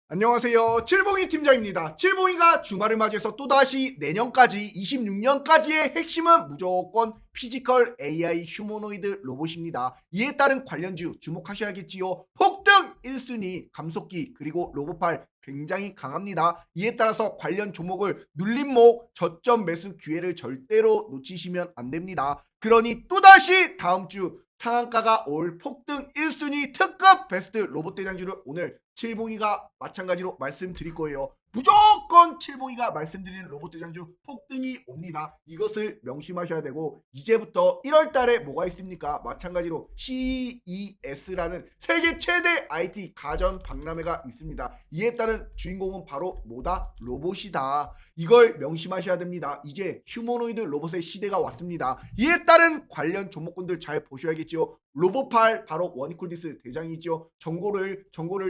안녕하세요. 칠봉이 팀장입니다. 칠봉이가 주말을 맞이해서 또다시 내년까지 26년까지의 핵심은 무조건 피지컬 AI 휴머노이드 로봇입니다. 이에 따른 관련주 주목하셔야겠지요. 폭등 1순위 감속기 그리고 로봇팔 굉장히 강합니다. 이에 따라서 관련 종목을 눌림목 저점 매수 기회를 절대로 놓치시면 안 됩니다. 그러니 또다시 다음 주 상한가가 올 폭등 1순위 특급 베스트 로봇 대장주를 오늘 칠봉이가 마찬가지로 말씀드릴 거예요. 무조건 칠봉이가 말씀드리는 로봇 대장주 폭등이 옵니다. 이것을 명심하셔야 되고, 이제부터 1월 달에 뭐가 있습니까? 마찬가지로 CES라는 세계 최대 IT 가전 박람회가 있습니다. 이에 따른 주인공은 바로 뭐다? 로봇이다. 이걸 명심하셔야 됩니다. 이제 휴머노이드 로봇의 시대가 왔습니다. 이에 따른 관련 종목군들 잘 보셔야겠죠. 로봇팔 바로 원이콜디스 대장이죠. 정고를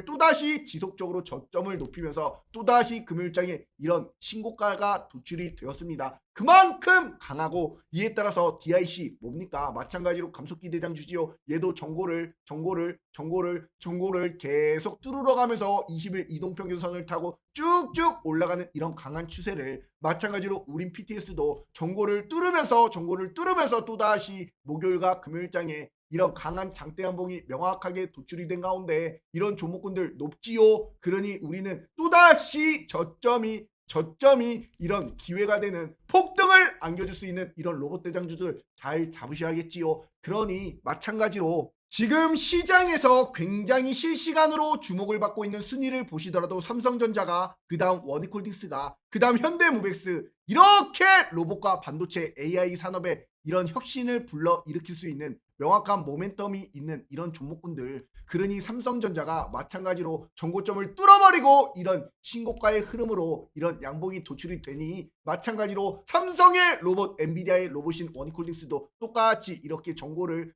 또다시 지속적으로 저점을 높이면서 또다시 금요일장에 이런 신고가가 도출이 되었습니다. 그만큼 강하고, 이에 따라서 DIC 뭡니까? 마찬가지로 감속기 대장주지요. 얘도 정고를 계속 뚫으러 가면서 20일 이동평균선을 타고 쭉쭉 올라가는 이런 강한 추세를, 마찬가지로 우린 PTS도 정고를 뚫으면서 또다시 목요일과 금요일장에 이런 강한 장대 양봉이 명확하게 도출이 된 가운데 이런 종목군들 높지요. 그러니 우리는 또다시 저점이 이런 기회가 되는 폭등을 안겨줄 수 있는 이런 로봇 대장주들 잘 잡으셔야겠지요. 그러니 마찬가지로 지금 시장에서 굉장히 실시간으로 주목을 받고 있는 순위를 보시더라도 삼성전자가, 그 다음 원이콜딩스가, 그 다음 현대모백스, 이렇게 로봇과 반도체 AI 산업에 이런 혁신을 불러일으킬 수 있는 명확한 모멘텀이 있는 이런 종목군들, 그러니 삼성전자가 마찬가지로 전고점을 뚫어버리고 이런 신고가의 흐름으로 이런 양봉이 도출이 되니, 마찬가지로 삼성의 로봇, 엔비디아의 로봇인 원이콜딩스도 똑같이 이렇게 전고를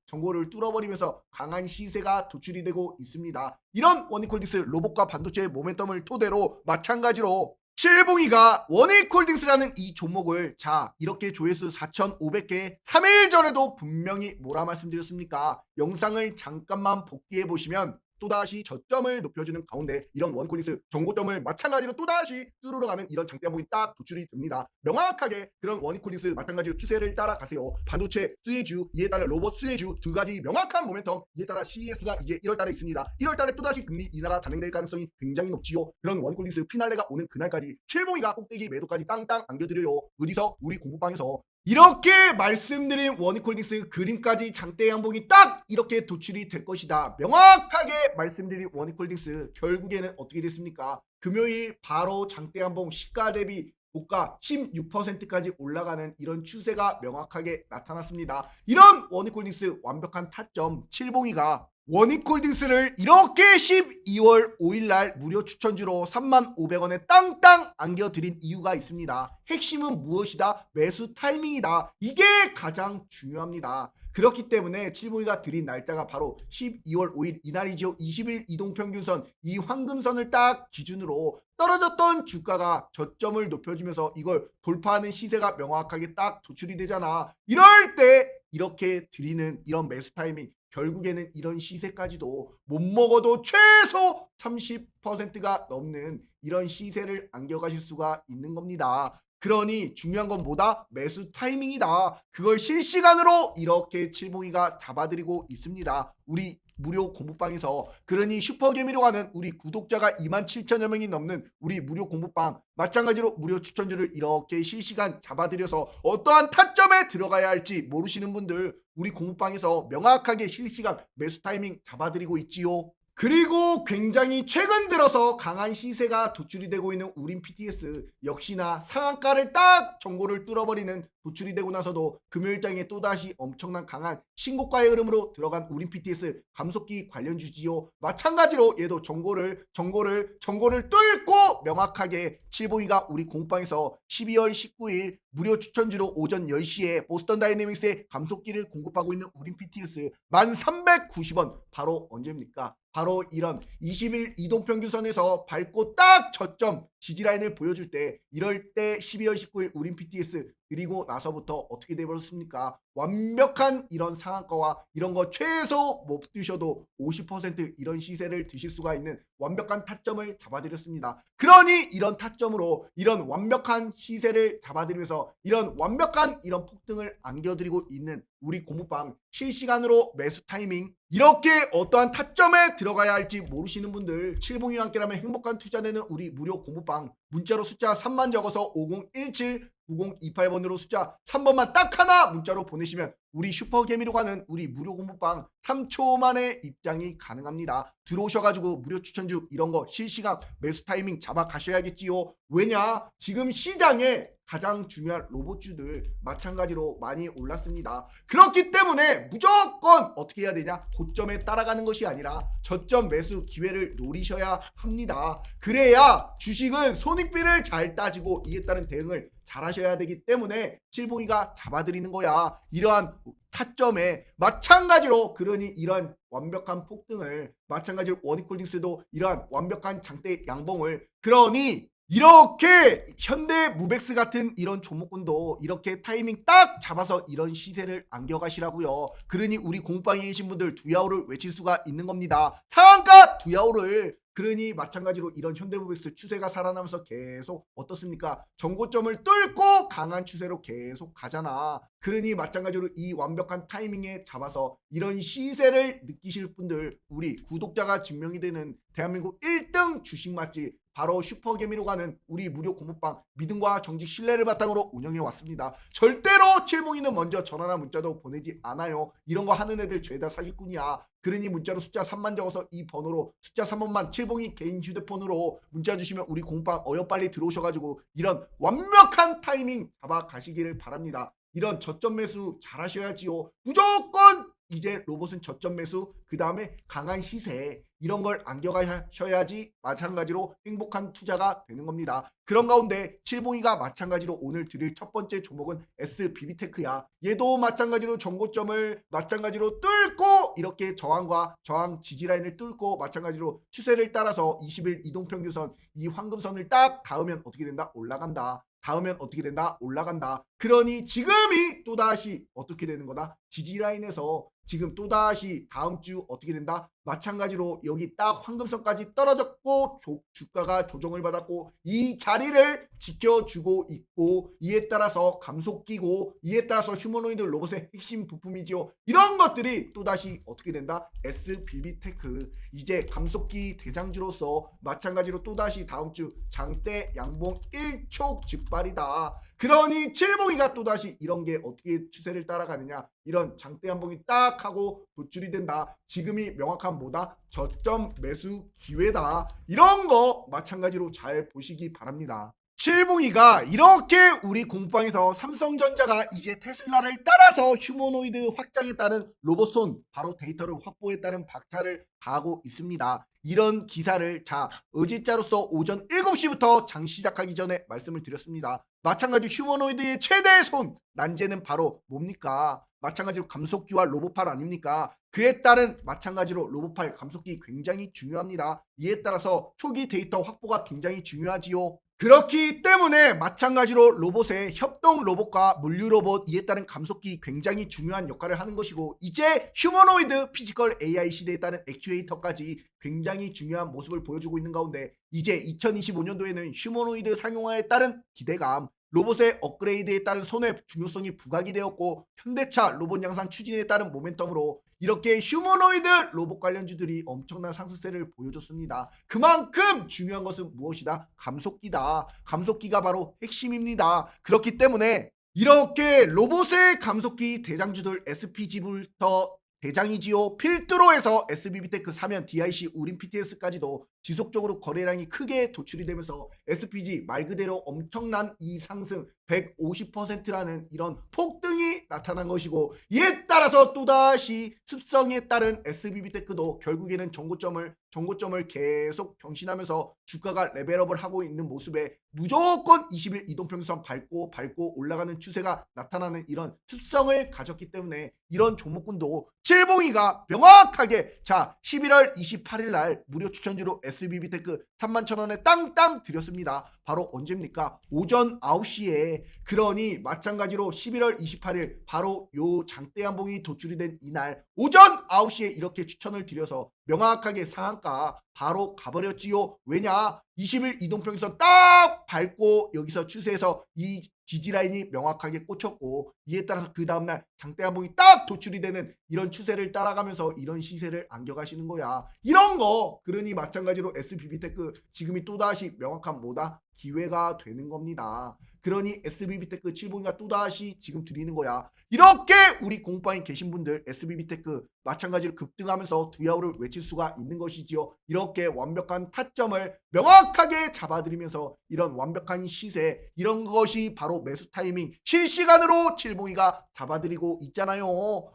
뚫어버리면서 강한 시세가 도출이 되고 있습니다. 이런 원이콜딩스 로봇과 반도체의 모멘텀을 토대로 마찬가지로 칠봉이가 원이콜딩스라는 이 종목을, 자, 이렇게 조회수 4,500개 3일 전에도 분명히 뭐라 말씀드렸습니까? 영상을 잠깐만 복귀해 보시면 또다시 저점을 높여주는 가운데 이런 원이콜딩스 정고점을 마찬가지로 또다시 뚫으러 가는 이런 장대 한봉이 딱 도출이 됩니다. 명확하게 그런 원이콜딩스 마찬가지로 추세를 따라가세요. 반도체 수혜주, 이에 따라 로봇 수혜주, 두 가지 명확한 모멘텀, 이에 따라 CES가 이제 1월 달에 있습니다. 1월 달에 또다시 금리 인하가 단행될 가능성이 굉장히 높지요. 그런 원이콜딩스 피날레가 오는 그날까지 칠봉이가 꼭대기 매도까지 땅땅 안겨드려요. 어디서? 우리 공부방에서. 이렇게 말씀드린 원이콜딩스 그림까지 장대 양봉이 딱 이렇게 도출이 될 것이다 명확하게 말씀드린 원이콜딩스, 결국에는 어떻게 됐습니까? 금요일 바로 장대 양봉 시가 대비 고가 16%까지 올라가는 이런 추세가 명확하게 나타났습니다. 이런 원이콜딩스 완벽한 타점, 칠봉이가 원이콜딩스를 이렇게 12월 5일날 무료 추천주로 35,000원에 땅땅 안겨드린 이유가 있습니다. 핵심은 무엇이다? 매수 타이밍이다. 이게 가장 중요합니다. 그렇기 때문에 칠봉이가 드린 날짜가 바로 12월 5일 이날이죠. 20일 이동평균선, 이 황금선을 딱 기준으로 떨어졌던 주가가 저점을 높여주면서 이걸 돌파하는 시세가 명확하게 딱 도출이 되잖아. 이럴 때 이렇게 드리는 이런 매수 타이밍, 결국에는 이런 시세까지도 못 먹어도 최소 30%가 넘는 이런 시세를 안겨가실 수가 있는 겁니다. 그러니 중요한 건 뭐다? 매수 타이밍이다. 그걸 실시간으로 이렇게 칠봉이가 잡아드리고 있습니다. 우리 무료 공부방에서. 그러니 슈퍼개미로 가는 우리 구독자가 27,000여 명이 넘는 우리 무료 공부방, 마찬가지로 무료 추천주를 이렇게 실시간 잡아드려서 어떠한 타점에 들어가야 할지 모르시는 분들, 우리 공부방에서 명확하게 실시간 매수 타이밍 잡아드리고 있지요. 그리고 굉장히 최근 들어서 강한 시세가 도출이 되고 있는 우린 PTS 역시나 상한가를 딱 정고를 뚫어버리는, 도출이 되고 나서도 금요일장에 또다시 엄청난 강한 신고가의 흐름으로 들어간 우린 PTS 감속기 관련주지요. 마찬가지로 얘도 정고를 뚫고 명확하게 칠봉이가 우리 공방에서 12월 19일 무료 추천주로 오전 10시에 보스턴 다이내믹스의 감속기를 공급하고 있는 우린 PTS 1390원, 바로 언제입니까? 바로 이런 20일 이동평균선에서 밟고 딱 저점 지지라인을 보여줄 때, 이럴 때 12월 19일 우린 PTS 드리고 나서부터 어떻게 돼버렸습니까? 완벽한 이런 상한가와 이런 거 최소 못 드셔도 50% 이런 시세를 드실 수가 있는 완벽한 타점을 잡아드렸습니다. 그러니 이런 타점으로 이런 완벽한 시세를 잡아드리면서 이런 완벽한 이런 폭등을 안겨드리고 있는 우리 고무방 실시간으로 매수 타이밍, 이렇게 어떠한 타점에 들어가야 할지 모르시는 분들, 칠봉이와 함께라면 행복한 투자되는 우리 무료 고무방 문자로 숫자 3만 적어서 5017 9028번으로 숫자 3번만 딱 하나 문자로 보내시면 우리 슈퍼개미로 가는 우리 무료 공부방 3초 만에 입장이 가능합니다. 들어오셔가지고 무료 추천주 이런 거 실시간 매수 타이밍 잡아 가셔야겠지요. 왜냐? 지금 시장에 가장 중요한 로봇주들 마찬가지로 많이 올랐습니다. 그렇기 때문에 무조건 어떻게 해야 되냐? 고점에 따라가는 것이 아니라 저점 매수 기회를 노리셔야 합니다. 그래야 주식은 손익비를 잘 따지고 이에 따른 대응을 잘 하셔야 되기 때문에 칠봉이가 잡아드리는 거야. 이러한 타점에 마찬가지로, 그러니 이런 완벽한 폭등을, 마찬가지로 원익홀딩스도 이러한 완벽한 장대 양봉을, 그러니 이렇게 현대무백스 같은 이런 종목군도 이렇게 타이밍 딱 잡아서 이런 시세를 안겨가시라고요. 그러니 우리 공방에 계신 분들 두야호를 외칠 수가 있는 겁니다. 상한가 두야호를. 그러니 마찬가지로 이런 현대무백스 추세가 살아나면서 계속 어떻습니까? 전고점을 뚫고 강한 추세로 계속 가잖아. 그러니 마찬가지로 이 완벽한 타이밍에 잡아서 이런 시세를 느끼실 분들, 우리 구독자가 증명이 되는 대한민국 1등 주식 맛집 바로 슈퍼개미로 가는 우리 무료 공부방, 믿음과 정직 신뢰를 바탕으로 운영해 왔습니다. 절대로 칠봉이는 먼저 전화나 문자도 보내지 않아요. 이런 거 하는 애들 죄다 사기꾼이야. 그러니 문자로 숫자 3만 적어서 이 번호로 숫자 3번만 칠봉이 개인 휴대폰으로 문자 주시면 우리 공방 어여빨리 들어오셔가지고 이런 완벽한 타이밍 잡아 가시기를 바랍니다. 이런 저점 매수 잘 하셔야지요. 무조건 이제 로봇은 저점 매수, 그 다음에 강한 시세, 이런 걸 안겨가셔야지 마찬가지로 행복한 투자가 되는 겁니다. 그런 가운데 칠봉이가 마찬가지로 오늘 드릴 첫 번째 종목은 SBB테크야. 얘도 마찬가지로 전고점을 마찬가지로 뚫고 이렇게 저항과 저항 지지라인을 뚫고 마찬가지로 추세를 따라서 20일 이동평균선 이 황금선을 딱 닿으면 어떻게 된다? 올라간다. 닿으면 어떻게 된다? 올라간다. 그러니 지금이 또다시 어떻게 되는 거다? 지지라인에서 지금 또다시 다음 주 어떻게 된다? 마찬가지로 여기 딱 황금선까지 떨어졌고 주가가 조정을 받았고 이 자리를 지켜주고 있고, 이에 따라서 감속기고 이에 따라서 휴머노이드 로봇의 핵심 부품이지요. 이런 것들이 또다시 어떻게 된다? SBB테크 이제 감속기 대장주로서 마찬가지로 또다시 다음 주 장대 양봉 일촉즉발이다. 그러니 칠봉이가 또다시 이런 게 어떻게 추세를 따라가느냐, 이런 장대 양봉이 딱 하고 도출이 된다. 지금이 명확한 뭐다? 저점 매수 기회다. 이런 거 마찬가지로 잘 보시기 바랍니다. 칠봉이가 이렇게 우리 공방에서 삼성전자가 이제 테슬라를 따라서 휴머노이드 확장에 따른 로봇손 바로 데이터를 확보에 따른 박차를 가하고 있습니다. 이런 기사를 어제자로서 오전 7시부터 장 시작하기 전에 말씀을 드렸습니다. 마찬가지 휴머노이드의 최대 손 난제는 바로 뭡니까? 마찬가지로 감속기와 로봇팔 아닙니까? 그에 따른 마찬가지로 로봇팔 감속기 굉장히 중요합니다. 이에 따라서 초기 데이터 확보가 굉장히 중요하지요. 그렇기 때문에 마찬가지로 로봇의 협동 로봇과 물류 로봇, 이에 따른 감속기 굉장히 중요한 역할을 하는 것이고, 이제 휴머노이드 피지컬 AI 시대에 따른 액추에이터까지 굉장히 중요한 모습을 보여주고 있는 가운데, 이제 2025년도에는 휴머노이드 상용화에 따른 기대감, 로봇의 업그레이드에 따른 손해 중요성이 부각이 되었고, 현대차 로봇 양산 추진에 따른 모멘텀으로 이렇게 휴머노이드 로봇 관련주들이 엄청난 상승세를 보여줬습니다. 그만큼 중요한 것은 무엇이다? 감속기다. 감속기가 바로 핵심입니다. 그렇기 때문에 이렇게 로봇의 감속기 대장주들 SPG부터 대장이지요. 필두로 해서 SBB테크 사면 DIC 우린 PTS까지도 지속적으로 거래량이 크게 도출이 되면서 SPG 말 그대로 엄청난 이 상승 150%라는 이런 폭등이 나타난 것이고, 이에 따라서 또다시 습성에 따른 SBB테크도 결국에는 정고점을 계속 경신하면서 주가가 레벨업을 하고 있는 모습에 무조건 20일 이동평균선 밟고 올라가는 추세가 나타나는 이런 습성을 가졌기 때문에 이런 종목군도 칠봉이가 명확하게 자 11월 28일 날 무료 추천주로 SBB테크 31,000원에 땅땅 드렸습니다. 바로 언제입니까? 오전 9시에. 그러니 마찬가지로 11월 28일 바로 요 장대한봉이 도출이 된 이날 오전 9시에 이렇게 추천을 드려서 명확하게 상한가 바로 가버렸지요. 왜냐? 20일 이동평균선 딱 밟고 여기서 추세에서 이 지지라인이 명확하게 꽂혔고 이에 따라서 그 다음날 장대한봉이 딱 도출이 되는 이런 추세를 따라가면서 이런 시세를 안겨가시는 거야. 이런 거 그러니 마찬가지로 SBB테크 지금이 또다시 명확한 뭐다? 기회가 되는 겁니다. 그러니 SBB테크 7봉이가 또다시 지금 드리는 거야. 이렇게 우리 공방에 계신 분들 SBB테크 마찬가지로 급등하면서 두야호를 외칠 수가 있는 것이지요. 이렇게 완벽한 타점을 명확하게 잡아드리면서 이런 완벽한 시세 이런 것이 바로 매수 타이밍 실시간으로 7봉이가 잡아드리고 있잖아요.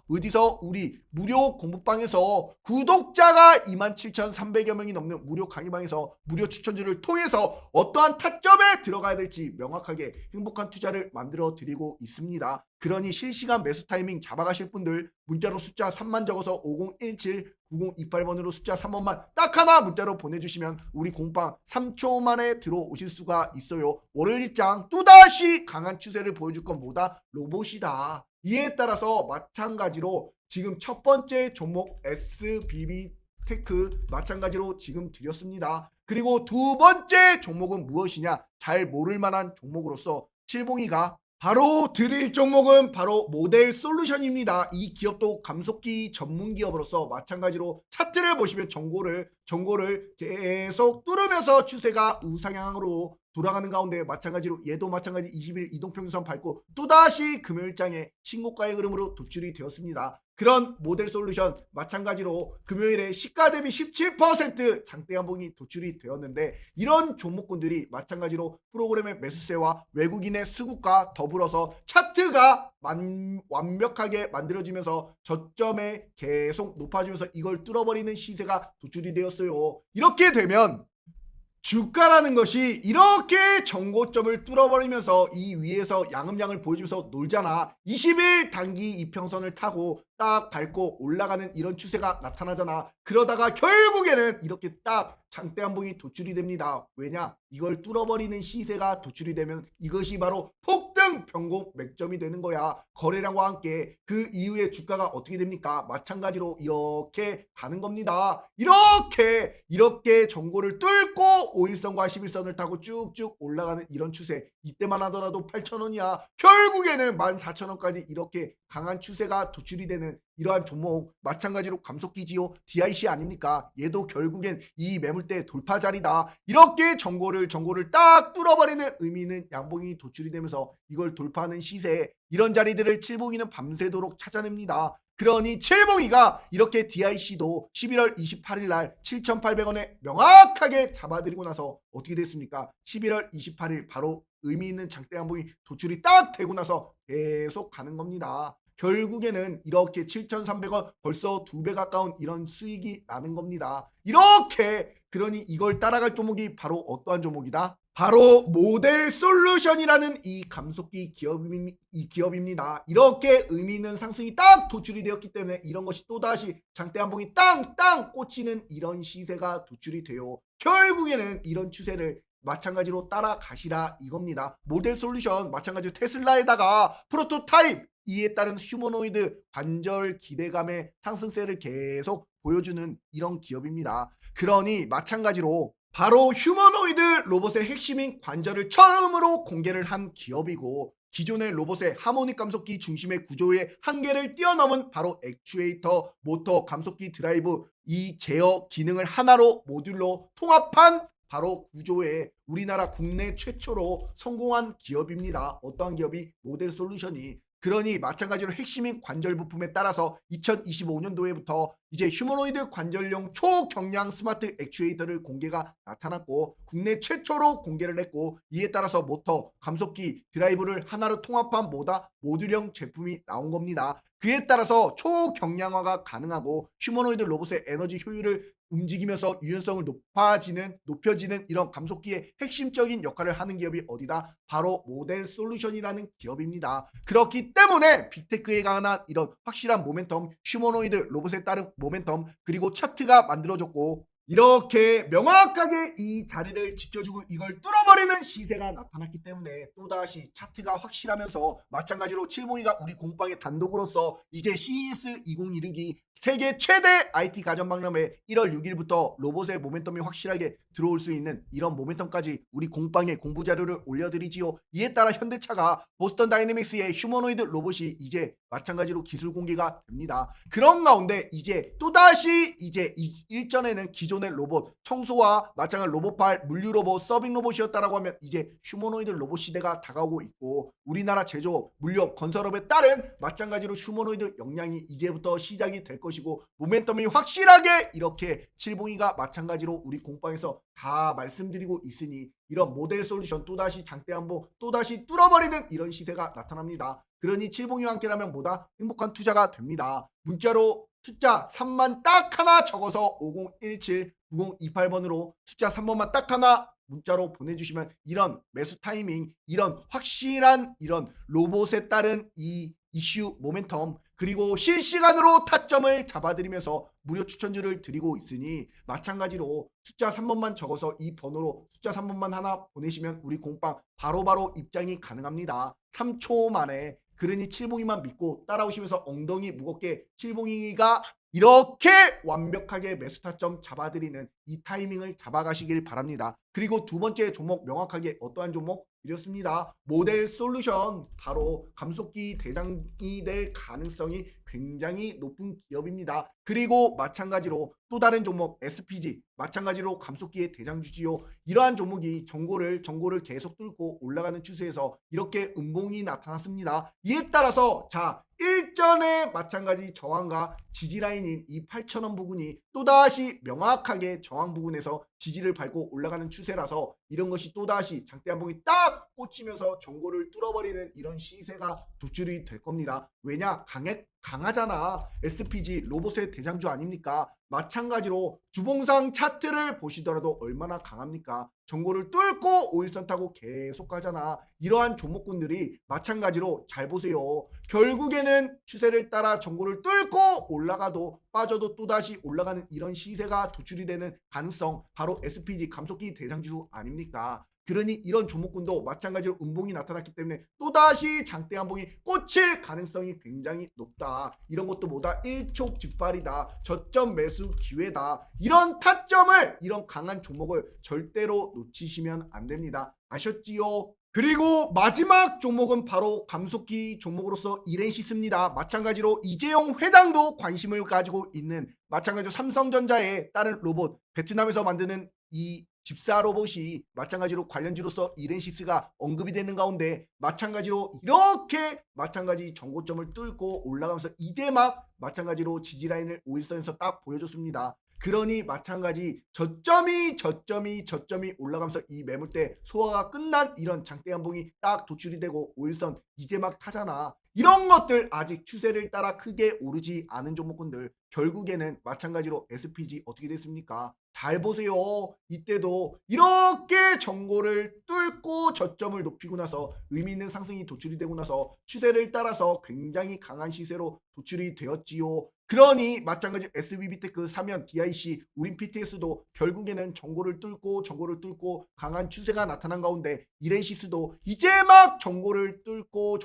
어디서 우리 무료 공부방에서 구독자가 27,300여 명이 넘는 무료 강의방에서 무료 추천주를 통해서 어떠한 타점에 들어가야 될지 명확하게 행복한 투자를 만들어 드리고 있습니다. 그러니 실시간 매수 타이밍 잡아가실 분들 문자로 숫자 3만 적어서 5017-9028번으로 숫자 3번만 딱 하나 문자로 보내주시면 우리 공방 3초 만에 들어오실 수가 있어요. 월요일장 또다시 강한 추세를 보여줄 건 뭐다? 로봇이다. 이에 따라서 마찬가지로 지금 첫 번째 종목 SBB테크 마찬가지로 지금 드렸습니다. 그리고 두 번째 종목은 무엇이냐? 잘 모를 만한 종목으로서 칠봉이가 바로 드릴 종목은 바로 모델 솔루션입니다. 이 기업도 감속기 전문 기업으로서 마찬가지로 차트를 보시면 정고를 계속 뚫으면서 추세가 우상향으로 돌아가는 가운데 마찬가지로 얘도 마찬가지 20일 이동평균선 밟고 또다시 금요일장에 신고가의 흐름으로 도출이 되었습니다. 그런 모델 솔루션 마찬가지로 금요일에 시가 대비 17% 장대한봉이 도출이 되었는데 이런 종목군들이 마찬가지로 프로그램의 매수세와 외국인의 수급과 더불어서 차트가 완벽하게 만들어지면서 저점에 계속 높아지면서 이걸 뚫어버리는 시세가 도출이 되었어요. 이렇게 되면 주가라는 것이 이렇게 정고점을 뚫어버리면서 이 위에서 양음양을 보여주면서 놀잖아. 20일 단기 이평선을 타고 딱 밟고 올라가는 이런 추세가 나타나잖아. 그러다가 결국에는 이렇게 딱 장대한봉이 도출이 됩니다. 왜냐? 이걸 뚫어버리는 시세가 도출이 되면 이것이 바로 폭등 변곡 맥점이 되는 거야. 거래량과 함께 그 이후에 주가가 어떻게 됩니까? 마찬가지로 이렇게 가는 겁니다. 이렇게 정고를 뚫고 5일선과 11선을 타고 쭉쭉 올라가는 이런 추세. 이때만 하더라도 8,000원이야. 결국에는 14,000원까지 이렇게 강한 추세가 도출이 되는 이러한 종목 마찬가지로 감속기지요. DIC 아닙니까? 얘도 결국엔 이 매물대 돌파 자리다. 이렇게 정고를 딱 뚫어버리는 의미는 양봉이 도출이 되면서 이걸 돌파하는 시세 이런 자리들을 칠봉이는 밤새도록 찾아냅니다. 그러니 칠봉이가 이렇게 DIC도 11월 28일 날 7,800원에 명확하게 잡아드리고 나서 어떻게 됐습니까? 11월 28일 바로 의미 있는 장대한봉이 도출이 딱 되고 나서 계속 가는 겁니다. 결국에는 이렇게 7,300원 벌써 2배 가까운 이런 수익이 나는 겁니다. 이렇게 그러니 이걸 따라갈 종목이 바로 어떠한 종목이다? 바로 모델 솔루션이라는 이 감속기 기업입니다. 이렇게 의미 있는 상승이 딱 도출이 되었기 때문에 이런 것이 또다시 장대한봉이 땅땅 꽂히는 이런 시세가 도출이 돼요. 결국에는 이런 추세를 마찬가지로 따라가시라 이겁니다. 모델 솔루션 마찬가지로 테슬라에다가 프로토타입 이에 따른 휴머노이드 관절 기대감의 상승세를 계속 보여주는 이런 기업입니다. 그러니 마찬가지로 바로 휴머노이드 로봇의 핵심인 관절을 처음으로 공개를 한 기업이고 기존의 로봇의 하모닉 감속기 중심의 구조의 한계를 뛰어넘은 바로 액추에이터, 모터, 감속기 드라이브 이 제어 기능을 하나로 모듈로 통합한 바로 구조에 우리나라 국내 최초로 성공한 기업입니다. 어떠한 기업이? 모델 솔루션이. 그러니 마찬가지로 핵심인 관절 부품에 따라서 2025년도에부터 이제 휴머노이드 관절용 초경량 스마트 액추에이터를 공개가 나타났고 국내 최초로 공개를 했고 이에 따라서 모터, 감속기, 드라이브를 하나로 통합한 모듈형 제품이 나온 겁니다. 그에 따라서 초경량화가 가능하고 휴머노이드 로봇의 에너지 효율을 움직이면서 유연성을 높여지는 이런 감속기의 핵심적인 역할을 하는 기업이 어디다? 바로 모델 솔루션이라는 기업입니다. 그렇기 때문에 빅테크에 관한 이런 확실한 모멘텀, 휴머노이드 로봇에 따른 모멘텀, 그리고 차트가 만들어졌고 이렇게 명확하게 이 자리를 지켜주고 이걸 뚫어버리는 시세가 나타났기 때문에 또다시 차트가 확실하면서 마찬가지로 칠봉이가 우리 공방의 단독으로서 이제 CES 2021기 세계 최대 IT 가전 박람회 1월 6일부터 로봇의 모멘텀이 확실하게 들어올 수 있는 이런 모멘텀까지 우리 공방에 공부 자료를 올려드리지요. 이에 따라 현대차가 보스턴 다이내믹스의 휴머노이드 로봇이 이제 마찬가지로 기술 공개가 됩니다. 그런 가운데 이제 또다시 이제 일전에는 기존의 로봇 청소와 마찬가지로 로봇팔, 물류 로봇, 서빙 로봇이었다라고 하면 이제 휴머노이드 로봇 시대가 다가오고 있고 우리나라 제조업, 물류업, 건설업에 따른 마찬가지로 휴머노이드 역량이 이제부터 시작이 될 것이고 모멘텀이 확실하게 이렇게 칠봉이가 마찬가지로 우리 공방에서 다 말씀드리고 있으니 이런 모델 솔루션 또다시 장대 한번 또다시 뚫어버리는 이런 시세가 나타납니다. 그러니 칠봉이와 함께라면 뭐다? 행복한 투자가 됩니다. 문자로 숫자 3만 딱 하나 적어서 5017-9028번으로 숫자 3번만 딱 하나 문자로 보내주시면 이런 매수 타이밍, 이런 확실한 이런 로봇에 따른 이 이슈 모멘텀 그리고 실시간으로 타점을 잡아드리면서 무료 추천주를 드리고 있으니 마찬가지로 숫자 3번만 적어서 이 번호로 숫자 3번만 하나 보내시면 우리 공방 바로바로 입장이 가능합니다. 3초 만에. 그러니 칠봉이만 믿고 따라오시면서 엉덩이 무겁게 칠봉이가 이렇게 완벽하게 매수 타점 잡아드리는 이 타이밍을 잡아가시길 바랍니다. 그리고 두 번째 종목 명확하게 어떠한 종목 드렸습니다. 모델 솔루션 바로 감속기 대장이 될 가능성이 굉장히 높은 기업입니다. 그리고 마찬가지로 또 다른 종목 SPG 마찬가지로 감속기의 대장주지요. 이러한 종목이 정고를 계속 뚫고 올라가는 추세에서 이렇게 음봉이 나타났습니다. 이에 따라서 자 일전에 마찬가지 저항과 지지 라인인 이 8,000원 부근이 또다시 명확하게 저항 부근에서 지지를 밟고 올라가는 추세라서 이런 것이 또다시 장대 한봉이 딱 꽂히면서 정고를 뚫어버리는 이런 시세가 도출이 될 겁니다. 왜냐? 강하잖아. SPG 로봇의 대장주 아닙니까? 마찬가지로 주봉상 차트를 보시더라도 얼마나 강합니까? 정고를 뚫고 5일선 타고 계속 가잖아. 이러한 종목군들이 마찬가지로 잘 보세요. 결국에는 추세를 따라 정고를 뚫고 올라가도 빠져도 또다시 올라가는 이런 시세가 도출이 되는 가능성 바로 SPG 감속기 대장주 아닙니까? 그러니 이런 종목군도 마찬가지로 음봉이 나타났기 때문에 또다시 장대 한봉이 꽂힐 가능성이 굉장히 높다. 이런 것도 뭐다? 일촉즉발이다. 저점 매수 기회다. 이런 타점을 이런 강한 종목을 절대로 놓치시면 안 됩니다. 아셨지요? 그리고 마지막 종목은 바로 감속기 종목으로서 이렌시스입니다. 마찬가지로 이재용 회장도 관심을 가지고 있는 마찬가지로 삼성전자의 다른 로봇 베트남에서 만드는 이 집사 로봇이 마찬가지로 관련주로서 이렌시스가 언급이 되는 가운데 마찬가지로 이렇게 마찬가지 정고점을 뚫고 올라가면서 이제 막 마찬가지로 지지라인을 5일선에서 딱 보여줬습니다. 그러니 마찬가지 저점이 올라가면서 이 매물대 소화가 끝난 이런 장대 한봉이 딱 도출이 되고 5일선 이제 막 타잖아. 이런 것들 아직 추세를 따라 크게 오르지 않은 종목군들 결국에는 마찬가지로 SPG 어떻게 됐습니까? 잘 보세요. 이때도 이렇게 정고를 뚫고 저점을 높이고 나서 의미 있는 상승이 도출이 되고 나서 추세를 따라서 굉장히 강한 시세로 도출이 되었지요. 그러니 마찬가지 SBB테크, 사면, DIC, 우린 PTS도 결국에는 정고를 뚫고 강한 추세가 나타난 가운데 이렌시스도 이제 막 정고를 뚫고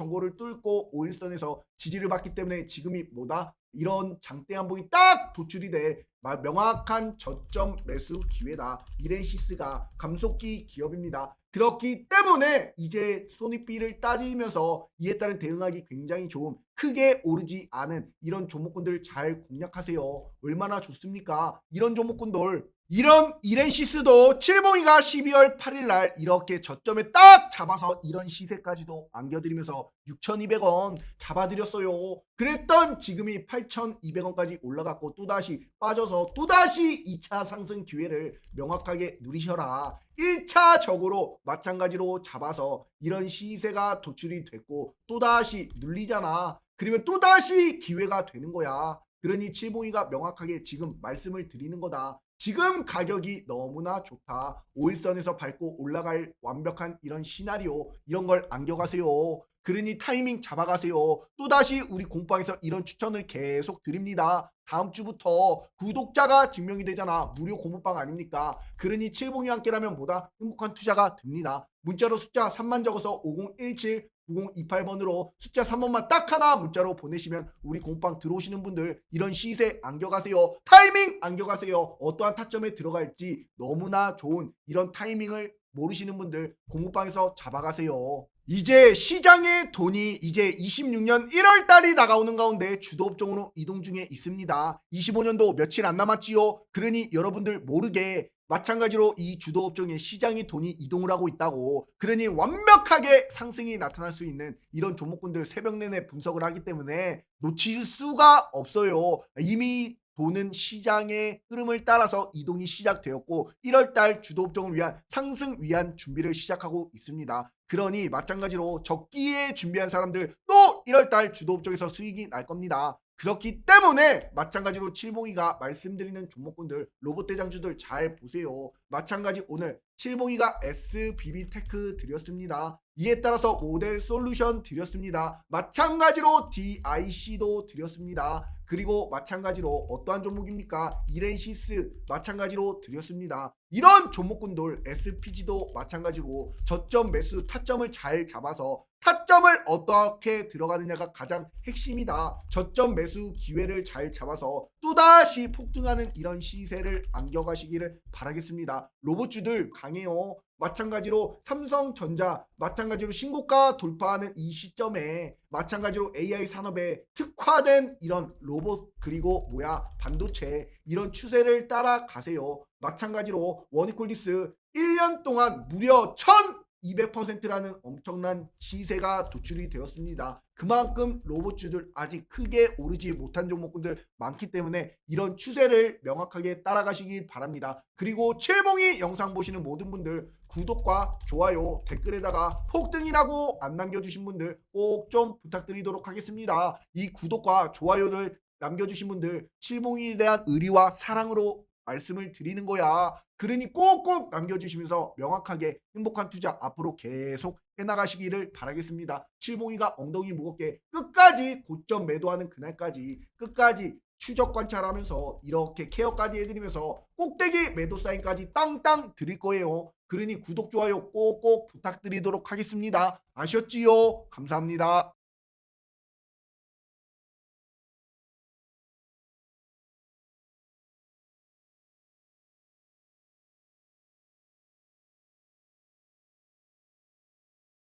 5일선에서 지지를 받기 때문에 지금이 뭐다? 이런 장대 한봉이 딱 도출이 돼 명확한 저점 매수 기회다. 이렌시스가 감속기 기업입니다. 그렇기 때문에 이제 손익비를 따지면서 이에 따른 대응하기 굉장히 좋은 크게 오르지 않은 이런 종목군들 잘 공략하세요. 얼마나 좋습니까? 이런 종목군들 이런 이렌시스도 칠봉이가 12월 8일 날 이렇게 저점에 딱 잡아서 이런 시세까지도 안겨드리면서 6,200원 잡아드렸어요. 그랬던 지금이 8,200원까지 올라갔고 또다시 빠져서 또다시 2차 상승 기회를 명확하게 누리셔라. 1차적으로 마찬가지로 잡아서 이런 시세가 도출이 됐고 또다시 눌리잖아. 그러면 또다시 기회가 되는 거야. 그러니 칠봉이가 명확하게 지금 말씀을 드리는 거다. 지금 가격이 너무나 좋다. 5일선에서 밟고 올라갈 완벽한 이런 시나리오, 이런 걸 안겨가세요. 그러니 타이밍 잡아가세요. 또다시 우리 공방에서 이런 추천을 계속 드립니다. 다음 주부터 구독자가 증명이 되잖아. 무료 공부방 아닙니까? 그러니 칠봉이 함께라면 보다 행복한 투자가 됩니다. 문자로 숫자 3만 적어서 5017 9028번으로 숫자 3번만 딱 하나 문자로 보내시면 우리 공방 들어오시는 분들 이런 시세 안겨가세요. 타이밍 안겨가세요. 어떠한 타점에 들어갈지 너무나 좋은 이런 타이밍을 모르시는 분들 공부방에서 잡아가세요. 이제 시장의 돈이 이제 26년 1월 달이 다가오는 가운데 주도 업종으로 이동 중에 있습니다. 25년도 며칠 안 남았지요. 그러니 여러분들 모르게 마찬가지로 이 주도 업종에 시장의 돈이 이동을 하고 있다고. 그러니 완벽하게 상승이 나타날 수 있는 이런 종목군들 새벽 내내 분석을 하기 때문에 놓칠 수가 없어요. 이미 돈은 시장의 흐름을 따라서 이동이 시작되었고 1월달 주도 업종을 위한 상승 위한 준비를 시작하고 있습니다. 그러니 마찬가지로 적기에 준비한 사람들 또 1월달 주도 업종에서 수익이 날 겁니다. 그렇기 때문에 마찬가지로 칠봉이가 말씀드리는 종목군들 로봇 대장주들 잘 보세요. 마찬가지 오늘 칠봉이가 SBB테크 드렸습니다. 이에 따라서 모델 솔루션 드렸습니다. 마찬가지로 DIC도 드렸습니다. 그리고 마찬가지로 어떠한 종목입니까? 이렌시스 마찬가지로 드렸습니다. 이런 종목군들 SPG도 마찬가지로 저점 매수 타점을 잘 잡아서 타점을 어떻게 들어가느냐가 가장 핵심이다. 저점 매수 기회를 잘 잡아서 또다시 폭등하는 이런 시세를 안겨가시기를 바라겠습니다. 로봇주들 강해요. 마찬가지로 삼성전자 마찬가지로 신고가 돌파하는 이 시점에 마찬가지로 AI 산업에 특화된 이런 로봇 그리고 반도체 이런 추세를 따라가세요. 마찬가지로 원익콜디스 1년 동안 무려 1200%라는 엄청난 시세가 도출이 되었습니다. 그만큼 로봇주들 아직 크게 오르지 못한 종목군들 많기 때문에 이런 추세를 명확하게 따라가시기 바랍니다. 그리고 칠봉이 영상 보시는 모든 분들 구독과 좋아요 댓글에다가 폭등이라고 안 남겨주신 분들 꼭 좀 부탁드리도록 하겠습니다. 이 구독과 좋아요를 남겨주신 분들 칠봉이에 대한 의리와 사랑으로 말씀을 드리는 거야. 그러니 꼭꼭 남겨주시면서 명확하게 행복한 투자 앞으로 계속 해나가시기를 바라겠습니다. 칠봉이가 엉덩이 무겁게 끝까지 고점 매도하는 그날까지 끝까지 추적 관찰하면서 이렇게 케어까지 해드리면서 꼭대기 매도 사인까지 땅땅 드릴 거예요. 그러니 구독, 좋아요 꼭꼭 부탁드리도록 하겠습니다. 아셨지요? 감사합니다.